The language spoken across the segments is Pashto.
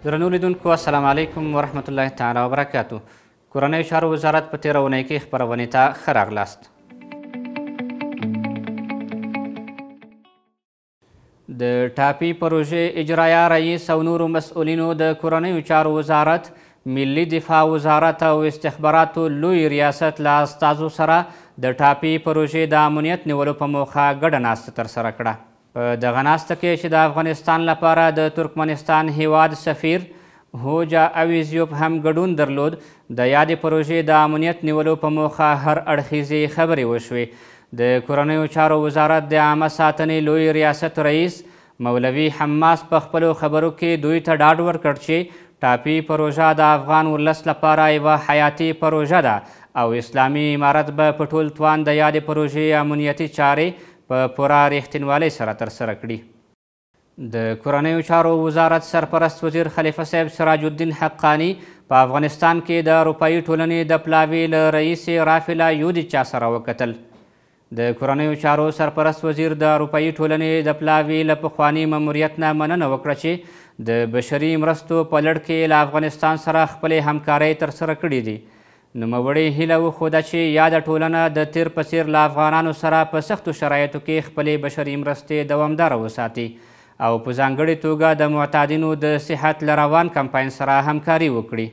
درنو لیدونکو السلام علیکم ورحمت الله تعالی وبرکاتو. کورنیو چارو وزارت په تېره اونۍ کې خپرونې ته ښه راغلاست. د ټاپي پروژې اجرایه رئیس او نورو مسؤلینو د کورنیو چارو وزارت، ملي دفاع وزارت او استخباراتو لوی ریاست له استازو سره د ټاپي پروژې د امنیت نیولو په موخه ګډه ناسته ترسره کړه. په دغه ناسته کې چې د افغانستان لپاره د ترکمنستان هیواد سفیر هوجا اویزیوف هم ګډون درلود، د یادې پروژې د امنیت نیولو په موخه هر اړخیزې خبرې وشوې. د کورنیو چارو وزارت د عامه ساتنې لوی ریاست رئیس مولوي حماس په خپلو خبرو کې دوی ته ډاډ ورکړ چې ټاپي پروژه د افغان ولس لپاره یوه حیاتي پروژه ده او اسلامي امارت به په ټول توان د یادې پروژې امنیتي چارې په پوره رښتینوالۍ سره ترسره کړي. د کورنیو چارو وزارت سرپرست وزیر خلیفه صاحب سراج الدین حقانی په افغانستان کې د اروپایي ټولنې د پلاوي له رئیس رافلا یودیچا سره وکتل. د کورنیو چارو سرپرست وزیر د اروپایي ټولنې د پلاوي له پخواني ماموریت نه مننه وکړه چې د بشري مرستو په لړ کې له افغانستان سره خپلې همکارۍ ترسره کړي دي. نوموړې هیله وښوده چې یاده ټولنه د تیر په څیر له افغانانو سره په سختو شرایطو کې خپلې بشري مرستې دوامداره وساتي او په ځانګړې توګه د معتادینو د صحت له روان کمپاین سره همکاري وکړي.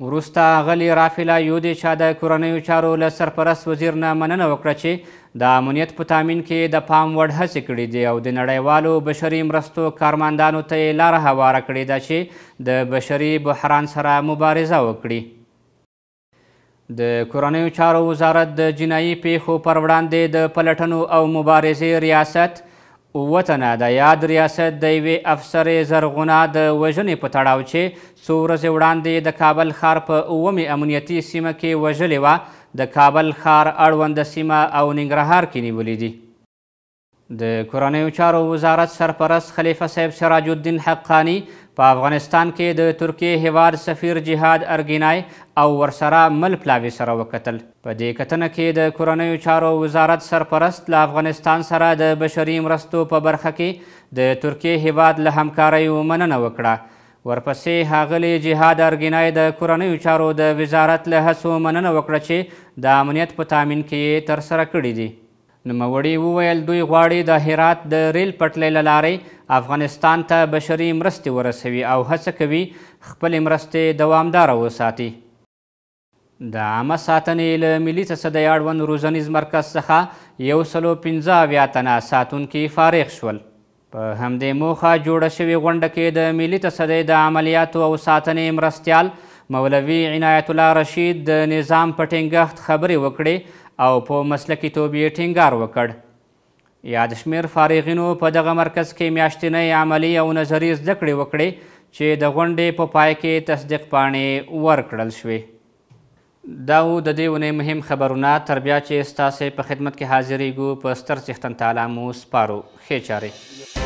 وروسته اغلې رافلا یودیچا د کورنیو چارو له سرپرست وزیر نه مننه وکړه چې د امنیت په تامین کې د پام وړ هڅې کړي دي او د نړیوالو بشري مرستو کارمندانو ته یې لاره هواره کړې ده چې د بشري بحران سره مبارزه وکړي. د کورنیو چارو وزارت د جنایي پیښو پر وړاندې د پلټنو او مبارزې ریاست 7 تنه د یاد ریاست د یوې افسرې زرغونه د وژنې په تړاو چې څو ورځې وړاندې د کابل ښار په 9مې امنیتي سیمه کې وژلې وه، د کابل ښار اړونده سیمه او ننګرهار کې نیولې دي. د کورنیو چارو وزارت سرپرست خلیفه صاحب سراج الدین حقانی په افغانستان کې د ترکیې هیواد سفیر جهاد ارګینای او ورسره مل پلاوي سره وکتل. په دې کتنه کې د کورنیو چارو وزارت سرپرست له افغانستان سره د بشري مرستو په برخه کې د ترکیې هیواد له همکاریو مننه وکړه. ورپسې ښاغلي جهاد ارګینای د کورنیو چارو د وزارت له هڅو مننه وکړه چې د امنیت په تامین کې یې ترسره کړي دي. نوموړي وویل دوی غواړي د هرات د ریل پټلۍ له لارې افغانستان ته بشري مرستې ورسوي او هڅه کوي خپلې مرستې دوامداره وساتي. د عامه ساتنې له ملي تصدۍ اړوند روزنیز مرکز څخه 115 تنه ساتونکي فارغ شول. په همدې موخه جوړه شوې غونډه کې د ملي تصدۍ د عملیاتو او ساتنې مرستیال مولوي عنایت الله رشید د نظام په ټینګښت خبرې وکړې او په مسلکي توب یې ټینګار وکړ. یاد شمېر فارغینو په دغه مرکز کې میاشتنۍ عملي او نظري زده کړې وکړې چې د غونډې په پای کې تصدیق پاڼې ورکړل شوې. دا و د دې اونۍ مهم خبرونه. تر بیا چې ستاسې په خدمت کې حاضریږو په ستر څښتن تعالی مو سپارو. ښې چارې.